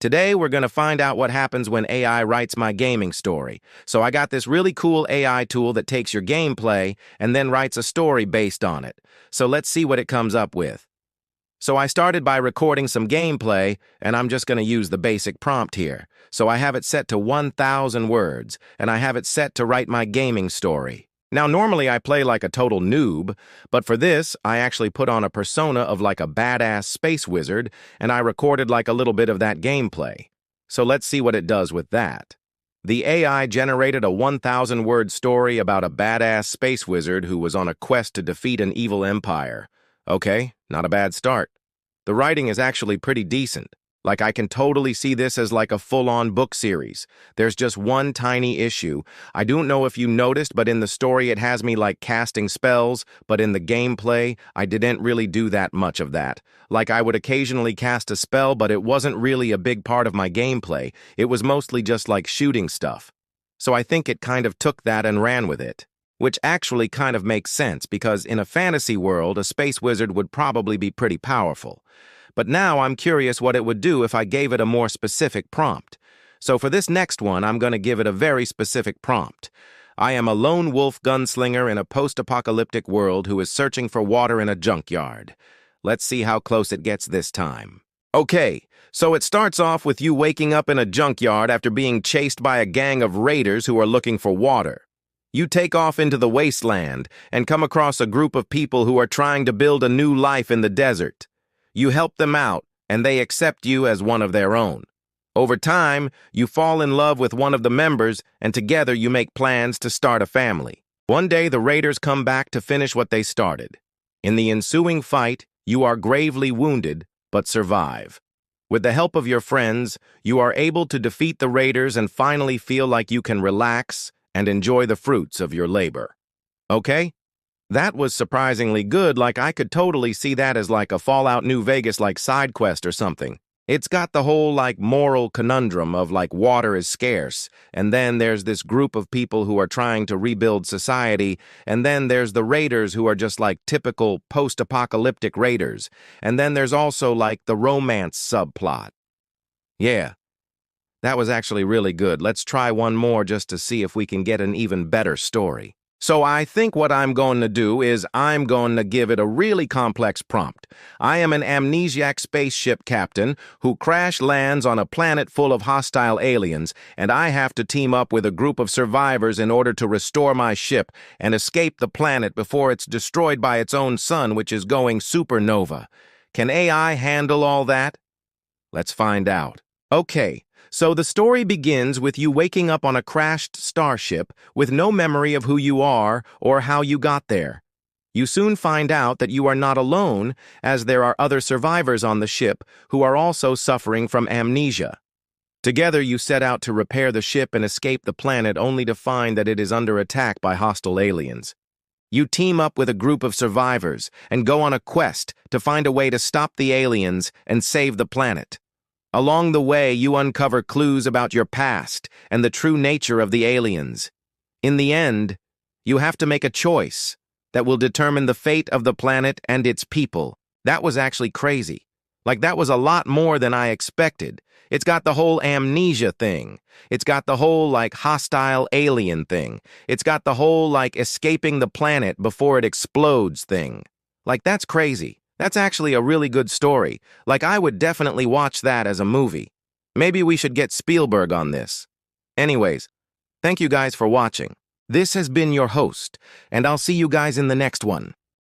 Today, we're going to find out what happens when AI writes my gaming story. So I got this really cool AI tool that takes your gameplay and then writes a story based on it. So let's see what it comes up with. So I started by recording some gameplay, and I'm just going to use the basic prompt here. So I have it set to 1,000 words, and I have it set to write my gaming story. Now, normally I play like a total noob, but for this, I actually put on a persona of like a badass space wizard, and I recorded like a little bit of that gameplay. So let's see what it does with that. The AI generated a 1,000-word story about a badass space wizard who was on a quest to defeat an evil empire. Okay, not a bad start. The writing is actually pretty decent. Like, I can totally see this as like a full-on book series. There's just one tiny issue. I don't know if you noticed, but in the story it has me like casting spells, but in the gameplay, I didn't really do that much of that. Like, I would occasionally cast a spell, but it wasn't really a big part of my gameplay. It was mostly just like shooting stuff. So I think it kind of took that and ran with it. Which actually kind of makes sense, because in a fantasy world, a space wizard would probably be pretty powerful. But now I'm curious what it would do if I gave it a more specific prompt. So for this next one, I'm going to give it a very specific prompt. I am a lone wolf gunslinger in a post-apocalyptic world who is searching for water in a junkyard. Let's see how close it gets this time. Okay, so it starts off with you waking up in a junkyard after being chased by a gang of raiders who are looking for water. You take off into the wasteland and come across a group of people who are trying to build a new life in the desert. You help them out, and they accept you as one of their own. Over time, you fall in love with one of the members, and together you make plans to start a family. One day, the raiders come back to finish what they started. In the ensuing fight, you are gravely wounded, but survive. With the help of your friends, you are able to defeat the raiders and finally feel like you can relax and enjoy the fruits of your labor. Okay? That was surprisingly good. Like, I could totally see that as like a Fallout New Vegas like side quest or something. It's got the whole like moral conundrum of like water is scarce, and then there's this group of people who are trying to rebuild society, and then there's the raiders who are just like typical post-apocalyptic raiders, and then there's also like the romance subplot. Yeah, that was actually really good. Let's try one more just to see if we can get an even better story. So I think what I'm going to do is I'm going to give it a really complex prompt. I am an amnesiac spaceship captain who crash lands on a planet full of hostile aliens, and I have to team up with a group of survivors in order to restore my ship and escape the planet before it's destroyed by its own sun, which is going supernova. Can AI handle all that? Let's find out. Okay. So the story begins with you waking up on a crashed starship with no memory of who you are or how you got there. You soon find out that you are not alone, as there are other survivors on the ship who are also suffering from amnesia. Together you set out to repair the ship and escape the planet, only to find that it is under attack by hostile aliens. You team up with a group of survivors and go on a quest to find a way to stop the aliens and save the planet. Along the way, you uncover clues about your past and the true nature of the aliens. In the end, you have to make a choice that will determine the fate of the planet and its people. That was actually crazy. Like, that was a lot more than I expected. It's got the whole amnesia thing. It's got the whole, like, hostile alien thing. It's got the whole, like, escaping the planet before it explodes thing. Like, that's crazy. That's actually a really good story. Like, I would definitely watch that as a movie. Maybe we should get Spielberg on this. Anyways, thank you guys for watching. This has been your host, and I'll see you guys in the next one.